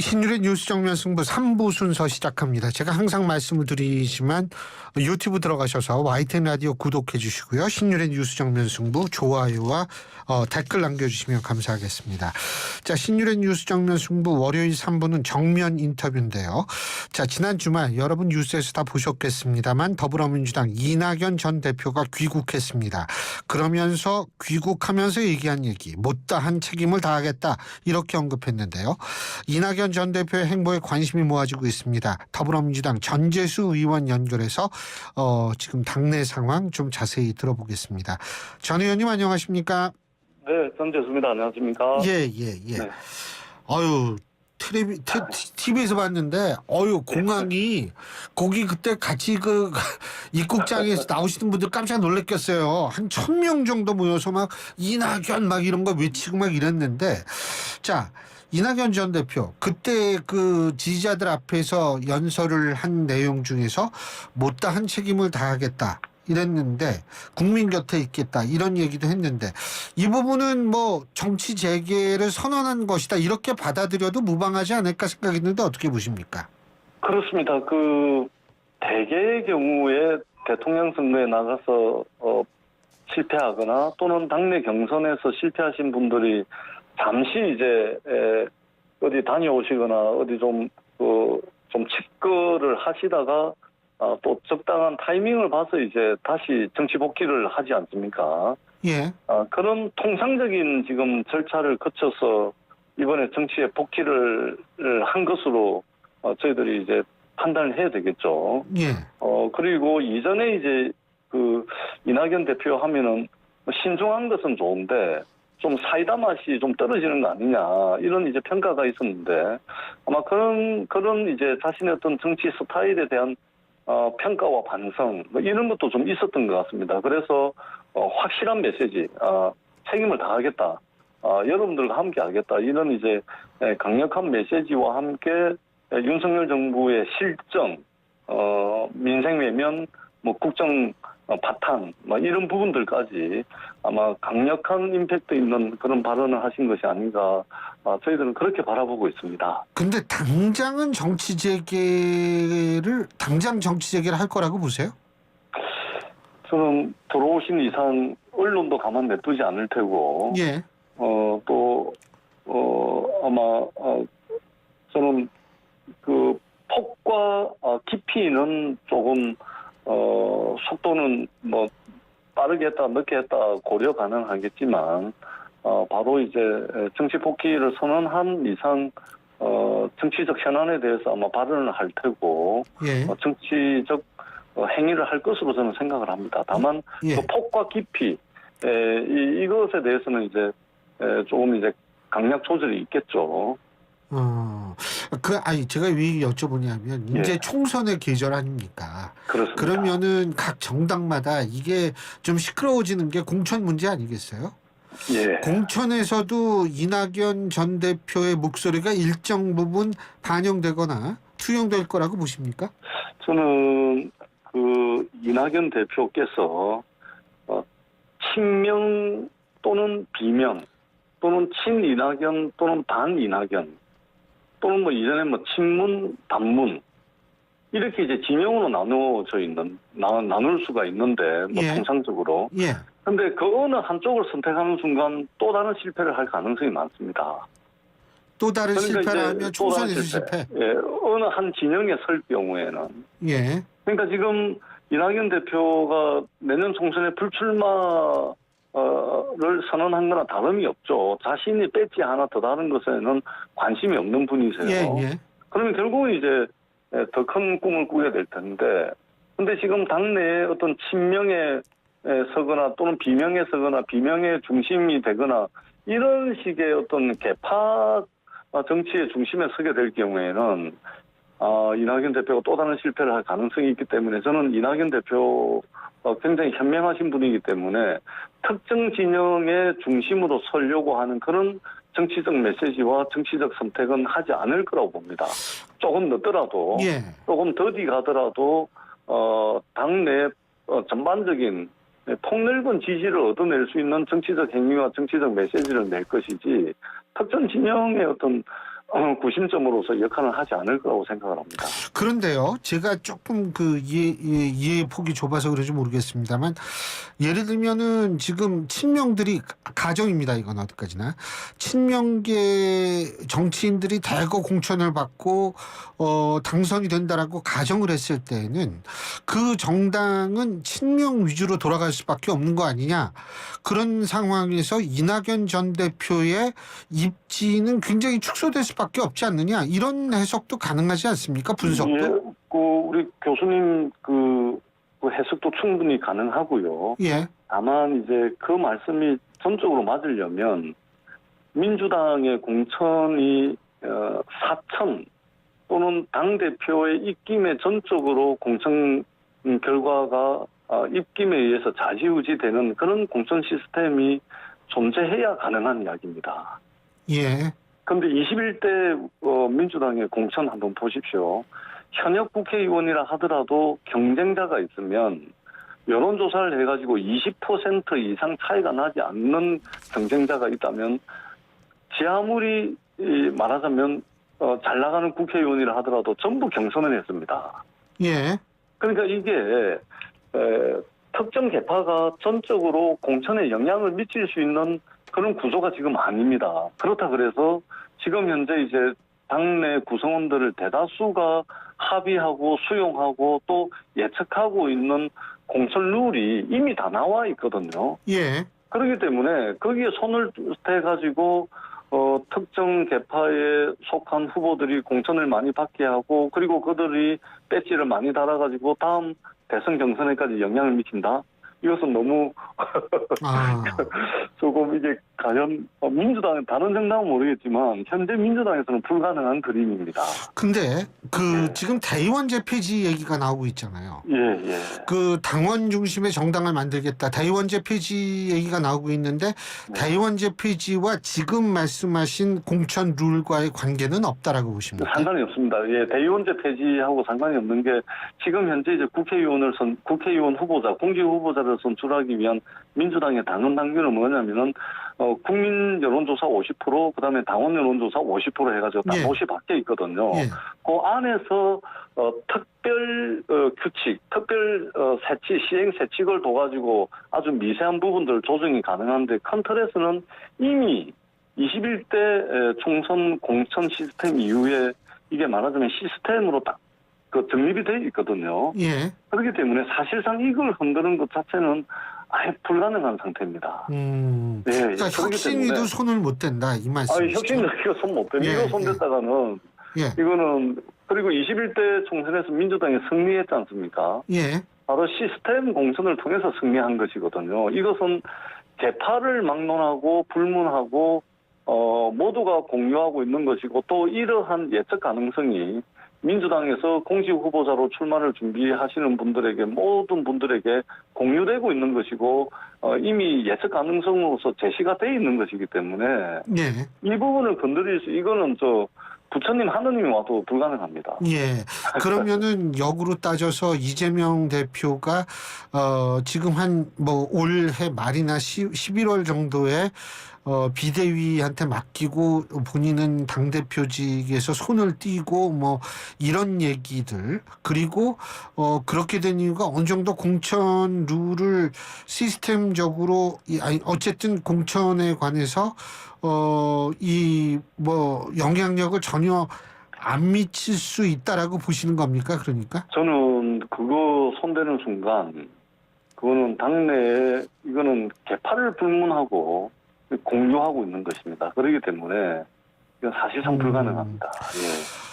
신율의 뉴스 정면 승부 3부 순서 시작합니다. 제가 항상 말씀을 드리지만 유튜브 들어가셔서 YTN 라디오 구독해 주시고요. 신율의 뉴스 정면 승부 좋아요와 댓글 남겨주시면 감사하겠습니다. 자, 신율의 뉴스 정면 승부 월요일 3부는 정면 인터뷰인데요. 자, 지난 주말 여러분 뉴스에서 다 보셨겠습니다만 더불어민주당 이낙연 전 대표가 귀국했습니다. 그러면서 귀국하면서 얘기한 얘기 못다한 책임을 다하겠다 이렇게 언급했는데요. 이낙연 전 대표의 행보에 관심이 모아지고 있습니다. 더불어민주당 전재수 의원 연결해서 지금 당내 상황 좀 자세히 들어보겠습니다. 전 의원님 안녕하십니까? 네, 전재수입니다. 안녕하십니까? 예. 네. 아유, TV에서 봤는데, 공항이, 거기 그때 같이 입국장에서 나오시는 분들 깜짝 놀랐겠어요. 한 1,000명 정도 모여서 막 이낙연 막 이런 거 외치고 막 이랬는데, 자, 이낙연 전 대표, 그때 그 지지자들 앞에서 연설을 한 내용 중에서 못다한 책임을 다하겠다. 이랬는데 국민 곁에 있겠다 이런 얘기도 했는데 이 부분은 뭐 정치 재개를 선언한 것이다 이렇게 받아들여도 무방하지 않을까 생각했는데 어떻게 보십니까? 그렇습니다. 대개의 경우에 대통령 선거에 나가서 실패하거나 또는 당내 경선에서 실패하신 분들이 잠시 이제 어디 다녀오시거나 어디 좀 직거를 하시다가 또 적당한 타이밍을 봐서 이제 다시 정치 복귀를 하지 않습니까? 예. 그런 통상적인 지금 절차를 거쳐서 이번에 정치에 복귀를 한 것으로 저희들이 이제 판단을 해야 되겠죠. 예. 그리고 이전에 이제 이낙연 대표 하면은 신중한 것은 좋은데 좀 사이다 맛이 좀 떨어지는 거 아니냐 이런 이제 평가가 있었는데 아마 그런 이제 자신의 어떤 정치 스타일에 대한 평가와 반성 이런 것도 좀 있었던 것 같습니다. 그래서 확실한 메시지, 책임을 다하겠다, 여러분들과 함께 하겠다 이런 이제 강력한 메시지와 함께 윤석열 정부의 실정, 민생 외면, 국정 바탕 이런 부분들까지 아마 강력한 임팩트 있는 그런 발언을 하신 것이 아닌가 저희들은 그렇게 바라보고 있습니다. 근데 당장 정치 재개를 할 거라고 보세요? 저는 들어오신 이상 언론도 가만 냅두지 않을 테고 예. 아마 저는 폭과 깊이는 조금 속도는 빠르게 했다 늦게 했다 고려 가능하겠지만 바로 이제 정치 복귀를 선언한 이상 정치적 현안에 대해서 아마 발언을 할 테고 예. 정치적 행위를 할 것으로 저는 생각을 합니다. 다만 예. 폭과 깊이 이것에 대해서는 이제 조금 이제 강약 조절이 있겠죠. 제가 왜 여쭤보냐면, 이제 예. 총선의 계절 아닙니까? 그렇습니다. 그러면은 각 정당마다 이게 좀 시끄러워지는 게 공천 문제 아니겠어요? 예. 공천에서도 이낙연 전 대표의 목소리가 일정 부분 반영되거나 투영될 거라고 보십니까? 저는 이낙연 대표께서 친명 또는 비명 또는 친이낙연 또는 반이낙연 또는 이전에 친문, 반문 이렇게 이제 지명으로 나눌 수가 있는데 예. 통상적으로. 예. 근데 그 어느 한쪽을 선택하는 순간 또 다른 실패를 할 가능성이 많습니다. 또 다른 그러니까 실패를 이제 하면 또 다른 총선에서 실패. 예, 어느 한 진영에 설 경우에는. 예. 그러니까 지금 이낙연 대표가 내년 총선에 불출마를 선언한 거나 다름이 없죠. 자신이 배지 하나 더 다른 것에는 관심이 없는 분이세요. 예. 그러면 결국은 이제 더 큰 꿈을 꾸게 될 텐데, 근데 지금 당내에 어떤 친명에 서거나 또는 비명에 서거나 비명의 중심이 되거나 이런 식의 어떤 개파 정치의 중심에 서게 될 경우에는 이낙연 대표가 또 다른 실패를 할 가능성이 있기 때문에 저는 이낙연 대표 굉장히 현명하신 분이기 때문에 특정 진영의 중심으로 서려고 하는 그런 정치적 메시지와 정치적 선택은 하지 않을 거라고 봅니다. 조금 늦더라도 예. 조금 더디 가더라도 당내 전반적인 폭넓은 지지를 얻어낼 수 있는 정치적 행위와 정치적 메시지를 낼 것이지 특정 진영의 어떤 구심점으로서 역할을 하지 않을 거라고 생각을 합니다. 그런데요, 제가 조금 그 이해 폭이 좁아서 그런지 모르겠습니다만, 예를 들면은 지금 친명들이, 가정입니다, 이건 어디까지나. 친명계 정치인들이 대거 공천을 받고, 당선이 된다라고 가정을 했을 때는 그 정당은 친명 위주로 돌아갈 수밖에 없는 거 아니냐. 그런 상황에서 이낙연 전 대표의 입지는 굉장히 축소될 수밖에 없지 않느냐. 이런 해석도 가능하지 않습니까? 분석도? 예, 우리 교수님 그 해석도 충분히 가능하고요. 예. 다만 이제 그 말씀이 전적으로 맞으려면 민주당의 공천이 사천 또는 당 대표의 입김에 전적으로 공천 결과가 입김에 의해서 좌지우지되는 그런 공천 시스템이 존재해야 가능한 이야기입니다. 예. 그런데 21대 민주당의 공천 한번 보십시오. 현역 국회의원이라 하더라도 경쟁자가 있으면 여론조사를 해가지고 20% 이상 차이가 나지 않는 경쟁자가 있다면 제 아무리 말하자면 잘 나가는 국회의원이라 하더라도 전부 경선을 했습니다. 예. 그러니까 이게 특정 계파가 전적으로 공천에 영향을 미칠 수 있는 그런 구조가 지금 아닙니다. 그렇다 그래서 지금 현재 이제 당내 구성원들을 대다수가 합의하고 수용하고 또 예측하고 있는 공천 룰이 이미 다 나와 있거든요. 예. 그렇기 때문에 거기에 손을 대가지고 특정 계파에 속한 후보들이 공천을 많이 받게 하고 그리고 그들이 배지를 많이 달아가지고 다음 대선 경선에까지 영향을 미친다? 이것은 너무 조금 이게 과연 민주당은 다른 정당은 모르겠지만 현재 민주당에서는 불가능한 그림입니다. 근데 예. 지금 대의원제 폐지 얘기가 나오고 있잖아요. 예, 예. 그 당원 중심의 정당을 만들겠다. 대의원제 폐지 얘기가 나오고 있는데 대의원제 폐지와 지금 말씀하신 공천 룰과의 관계는 없다라고 보십니까? 상관이 없습니다. 예, 대의원제 폐지하고 상관이 없는 게 지금 현재 이제 국회의원 후보자, 공직 후보자를 선출하기 위한 민주당의 당헌 당규는 뭐냐면은 국민 여론조사 50%, 그다음에 당원 여론조사 50% 해가지고 다 예. 도시 밖에 있거든요. 예. 그 안에서 특별 규칙, 특별 세칙, 시행 세칙을 둬가지고 아주 미세한 부분들 조정이 가능한데 큰 틀에서는 이미 21대 총선 공천 시스템 이후에 이게 말하자면 시스템으로 딱 정립이 되어 있거든요. 예. 그렇기 때문에 사실상 이걸 흔드는 것 자체는 아예 불가능한 상태입니다. 네, 그러니까 혁신위도 손을 못 댄다 이 말씀이시죠? 혁신위가 손 못 댄다. 이거 손 댔다가는 이거는 그리고 21대 총선에서 민주당이 승리했지 않습니까? 예. 바로 시스템 공천을 통해서 승리한 것이거든요. 이것은 개파를 막론하고 불문하고 모두가 공유하고 있는 것이고 또 이러한 예측 가능성이 민주당에서 공식 후보자로 출마를 준비하시는 분들에게 모든 분들에게 공유되고 있는 것이고 이미 예측 가능성으로서 제시가 돼 있는 것이기 때문에 예. 이 부분을 건드릴 수 이거는 부처님 하느님이 와도 불가능합니다. 예. 그러면은 역으로 따져서 이재명 대표가 지금 한 올해 말이나 11월 정도에 비대위한테 맡기고 본인은 당대표직에서 손을 띄고 이런 얘기들 그리고 그렇게 된 이유가 어느 정도 공천 룰을 시스템적으로 어쨌든 공천에 관해서 영향력을 전혀 안 미칠 수 있다라고 보시는 겁니까? 그러니까? 저는 그거 손대는 순간 그거는 당내에 이거는 개파를 불문하고 공유하고 있는 것입니다. 그렇기 때문에 이건 사실상 불가능합니다. 예.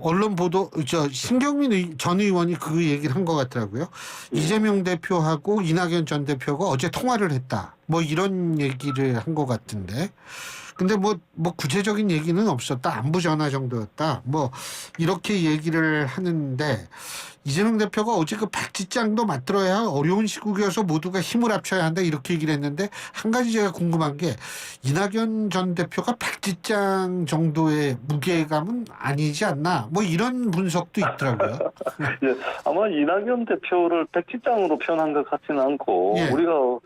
언론 보도, 신경민 전 의원이 그 얘기를 한 것 같더라고요. 이재명 대표하고 이낙연 전 대표가 어제 통화를 했다. 이런 얘기를 한 것 같은데. 근데 구체적인 얘기는 없었다. 안부 전화 정도였다. 이렇게 얘기를 하는데, 이재명 대표가 어제 그 백지장도 맞들어야 어려운 시국이어서 모두가 힘을 합쳐야 한다. 이렇게 얘기를 했는데, 한 가지 제가 궁금한 게, 이낙연 전 대표가 백지장 정도의 무게감은 아니지 않나. 이런 분석도 있더라고요. 예, 아마 이낙연 대표를 백지장으로 표현한 것 같지는 않고, 예. 우리가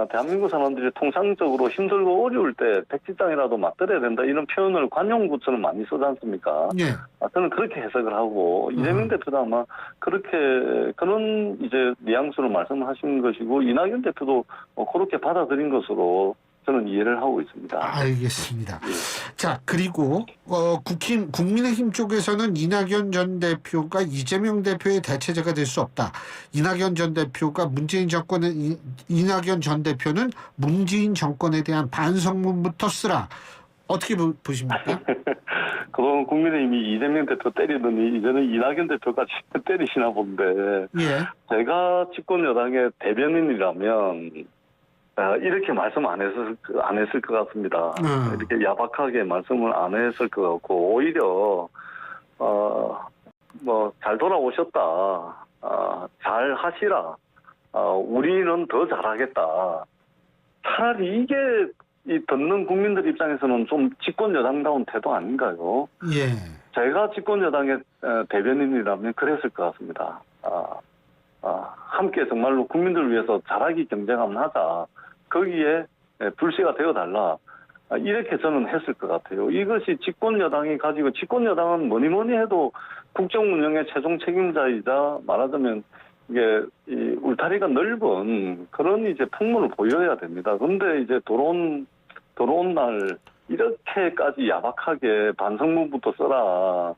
대한민국 사람들이 통상적으로 힘들고 어려울 때 백지장이라도 맞들어야 된다 이런 표현을 관용구처럼 많이 쓰지 않습니까? 예. 저는 그렇게 해석을 하고 이재명 대표도 아마 그렇게 그런 이제 뉘앙스로 말씀하신 것이고 이낙연 대표도 그렇게 받아들인 것으로 저는 이해를 하고 있습니다. 알겠습니다. 예. 자, 그리고 국민의힘 쪽에서는 이낙연 전 대표가 이재명 대표의 대체제가 될 수 없다. 이낙연 전 대표는 문재인 정권에 대한 반성문부터 쓰라. 어떻게 보십니까? 그동안 국민의힘이 이재명 대표 때리더니 이제는 이낙연 대표까지 때리시나 본데 예. 제가 집권 여당의 대변인이라면 이렇게 말씀 안 했을 것 같습니다. 이렇게 야박하게 말씀을 안 했을 것 같고 오히려 잘 돌아오셨다. 잘 하시라. 우리는 더 잘하겠다. 차라리 이게 이 듣는 국민들 입장에서는 좀 집권 여당다운 태도 아닌가요? 예. 제가 집권 여당의 대변인이라면 그랬을 것 같습니다. 함께 정말로 국민들을 위해서 잘하기 경쟁 한번 하자. 거기에 불씨가 되어달라. 이렇게 저는 했을 것 같아요. 이것이 집권 여당이 가지고 집권 여당은 뭐니 해도 국정 운영의 최종 책임자이자 말하자면 이게 이 울타리가 넓은 그런 이제 풍문을 보여야 됩니다. 그런데 이제 들어온 날 이렇게까지 야박하게 반성문부터 써라.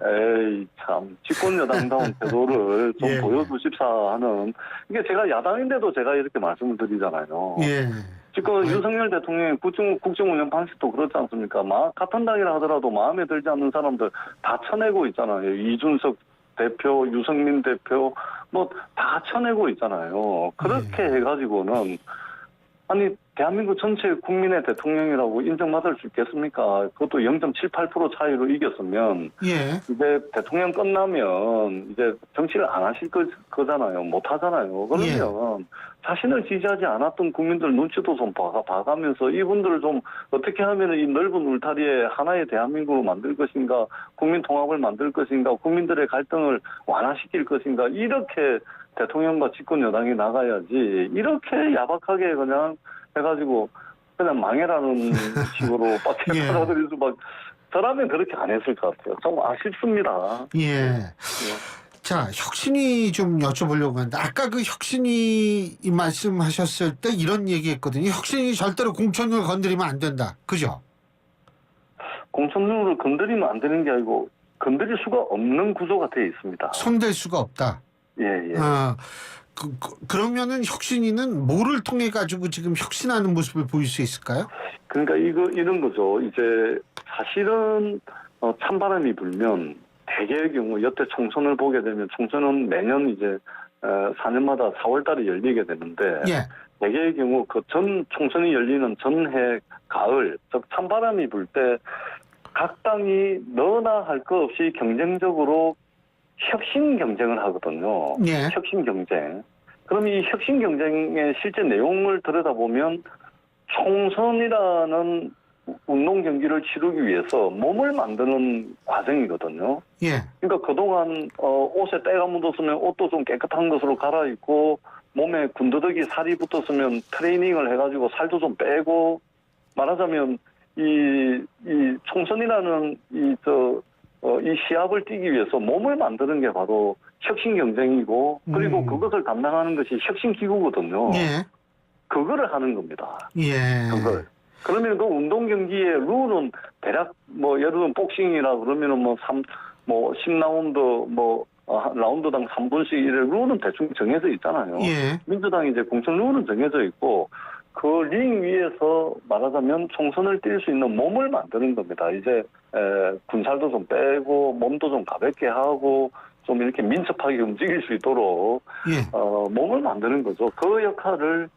에이 참 집권 여당다운 태도를 좀 예. 보여주십사 하는 이게 제가 야당인데도 제가 이렇게 말씀을 드리잖아요. 예. 지금 윤석열 대통령의 국정 운영 방식도 그렇지 않습니까? 같은 당이라 하더라도 마음에 들지 않는 사람들 다 쳐내고 있잖아요. 이준석 대표, 유승민 대표 다 쳐내고 있잖아요. 그렇게 해가지고는 아니 대한민국 전체 국민의 대통령이라고 인정받을 수 있겠습니까? 그것도 0.78% 차이로 이겼으면 예. 이제 대통령 끝나면 이제 정치를 안 하실 거잖아요. 못 하잖아요. 그러면 자신을 지지하지 않았던 국민들 눈치도 좀 봐가면서 이분들을 좀 어떻게 하면 이 넓은 울타리에 하나의 대한민국으로 만들 것인가, 국민 통합을 만들 것인가, 국민들의 갈등을 완화시킬 것인가 이렇게 대통령과 집권 여당이 나가야지 이렇게 야박하게 그냥 해가지고 그냥 망해라는 식으로 밖에 받아들일 수밖에. 저라면 그렇게 안 했을 것 같아요. 좀 아쉽습니다. 예. 자, 혁신이 좀 여쭤보려고 하는데 아까 그 혁신이 말씀하셨을 때 이런 얘기했거든요. 혁신이 절대로 공천을 건드리면 안 된다. 그죠? 공천률을 건드리면 안 되는 게 아니고 건드릴 수가 없는 구조가 되어 있습니다. 손댈 수가 없다. 예. 그러면은 혁신이는 뭐를 통해 가지고 지금 혁신하는 모습을 보일 수 있을까요? 그러니까 이런 거죠. 이제 사실은 찬바람이 불면 대개의 경우 여태 총선을 보게 되면 총선은 매년 이제 4년마다 4월달에 열리게 되는데 예. 대개의 경우 그 전 총선이 열리는 전해 가을 즉 찬바람이 불 때 각 당이 너나 할 것 없이 경쟁적으로 혁신 경쟁을 하거든요. 예. 혁신 경쟁. 그럼 이 혁신 경쟁의 실제 내용을 들여다보면 총선이라는 운동 경기를 치르기 위해서 몸을 만드는 과정이거든요. 예. 그러니까 그동안 옷에 때가 묻었으면 옷도 좀 깨끗한 것으로 갈아입고 몸에 군더더기 살이 붙었으면 트레이닝을 해가지고 살도 좀 빼고 말하자면 이 총선이라는 이 시합을 뛰기 위해서 몸을 만드는 게 바로 혁신 경쟁이고 그리고 그것을 담당하는 것이 혁신 기구거든요. 예. 그거를 하는 겁니다. 예. 그걸. 그러면 그 운동 경기의 룰은 대략 예를 들면 복싱이라 그러면은 10라운드 라운드당 3분씩 이래 룰은 대충 정해져 있잖아요. 예. 민주당이 이제 공천 룰은 정해져 있고 그 링 위에서 말하자면 총선을 뛸 수 있는 몸을 만드는 겁니다. 이제 군살도 좀 빼고 몸도 좀 가볍게 하고 좀 이렇게 민첩하게 움직일 수 있도록 몸을 만드는 거죠. 그 역할을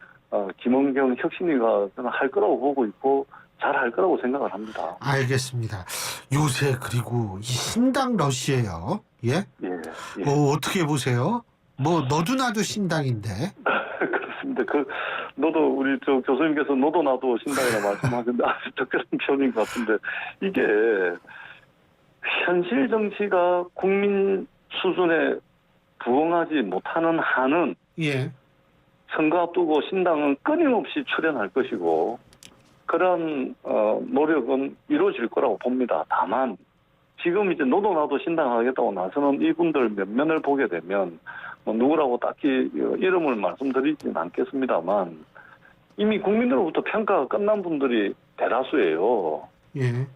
김원경 혁신위가 저는 할 거라고 보고 있고 잘 할 거라고 생각을 합니다. 알겠습니다. 요새 그리고 이 신당 러시예요. 예? 어떻게 보세요? 너도 나도 신당인데. 그렇습니다. 너도 우리 교수님께서 너도 나도 신당이라 말씀하셨는데 아주 적절한 표현인 것 같은데 이게 현실 정치가 국민 수준에 부응하지 못하는 한은 선거 앞두고 신당은 끊임없이 출연할 것이고 그런 노력은 이루어질 거라고 봅니다. 다만 지금 이제 너도 나도 신당하겠다고 나서는 이분들 면면을 보게 되면 뭐 누구라고 딱히 이름을 말씀드리지는 않겠습니다만 이미 국민들로부터 평가가 끝난 분들이 대다수예요. 예.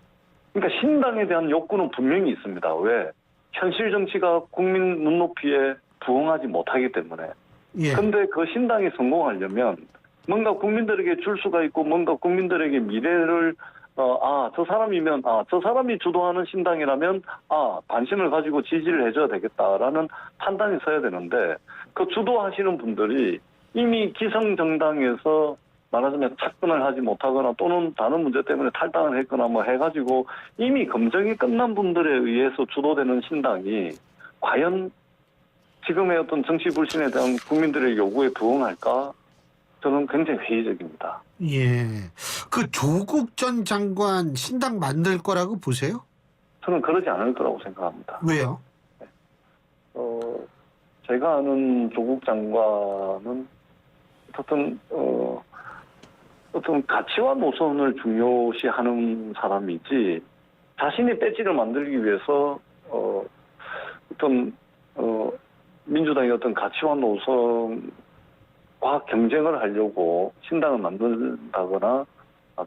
그러니까 신당에 대한 욕구는 분명히 있습니다. 왜? 현실 정치가 국민 눈높이에 부응하지 못하기 때문에. 예. 근데 그 신당이 성공하려면 뭔가 국민들에게 줄 수가 있고 뭔가 국민들에게 미래를 저 사람이면 저 사람이 주도하는 신당이라면 관심을 가지고 지지를 해줘야 되겠다라는 판단이 서야 되는데 그 주도하시는 분들이 이미 기성정당에서 말하자면 착근을 하지 못하거나 또는 다른 문제 때문에 탈당을 했거나 뭐 해가지고 이미 검증이 끝난 분들에 의해서 주도되는 신당이 과연 지금의 어떤 정치 불신에 대한 국민들의 요구에 부응할까? 저는 굉장히 회의적입니다. 예. 그 조국 전 장관 신당 만들 거라고 보세요? 저는 그러지 않을 거라고 생각합니다. 왜요? 제가 아는 조국 장관은 어떤 가치와 노선을 중요시하는 사람이지 자신의 배지를 만들기 위해서 민주당의 어떤 가치와 노선과 경쟁을 하려고 신당을 만든다거나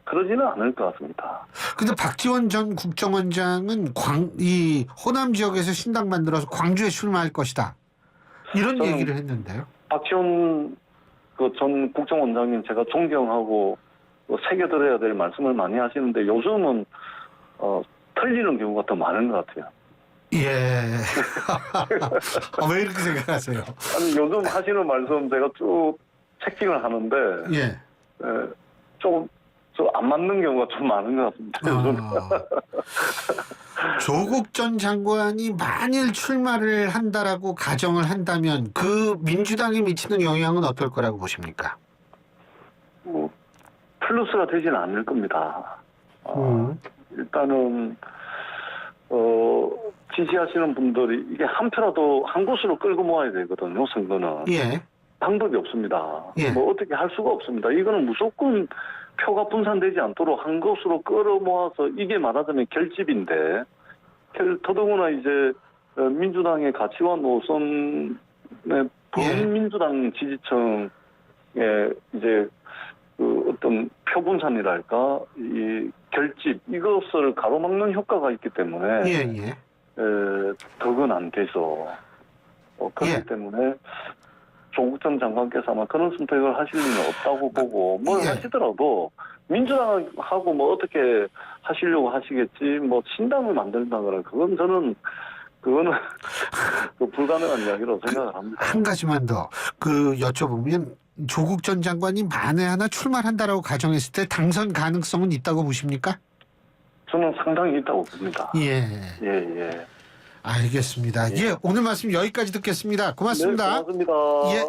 그러지는 않을 것 같습니다. 근데 박지원 전 국정원장은 이 호남 지역에서 신당 만들어서 광주에 출마할 것이다. 이런 얘기를 했는데요. 박지원 전 국정원장님 제가 존경하고 새겨들어야 될 말씀을 많이 하시는데 요즘은 틀리는 경우가 더 많은 것 같아요. 예. 왜 이렇게 생각하세요? 아니 요즘 하시는 말씀 제가 쭉 체킹을 하는데 예. 조금 안 맞는 경우가 좀 많은 것 같습니다. 조국 전 장관이 만일 출마를 한다라고 가정을 한다면 그 민주당에 미치는 영향은 어떨 거라고 보십니까? 플러스가 되지는 않을 겁니다. 일단은 지지하시는 분들이 이게 한 표라도 한 곳으로 끌고 모아야 되거든요. 선거는. 예. 방법이 없습니다. 예. 뭐 어떻게 할 수가 없습니다. 이거는 무조건 표가 분산되지 않도록 한 곳으로 끌어모아서 이게 말하자면 결집인데 더더구나 이제 민주당의 가치와 노선의 범민주당 지지층의 이제 그 어떤 표 분산이랄까 이 결집 이것을 가로막는 효과가 있기 때문에 예. 덕은 안 되죠. 그렇기 예. 때문에 조국 전 장관께서 아마 그런 선택을 하실 리는 없다고 보고 뭘 예. 하시더라도 민주당하고 뭐 어떻게 하시려고 하시겠지 뭐 신당을 만든다거나 그거는 불가능한 이야기라고 생각을 합니다. 한 가지만 더 여쭤보면 조국 전 장관이 만에 하나 출마를 한다라고 가정했을 때 당선 가능성은 있다고 보십니까? 저는 상당히 있다고 봅니다. 예. 예. 알겠습니다. 예. 오늘 말씀 여기까지 듣겠습니다. 고맙습니다. 네, 고맙습니다. 예.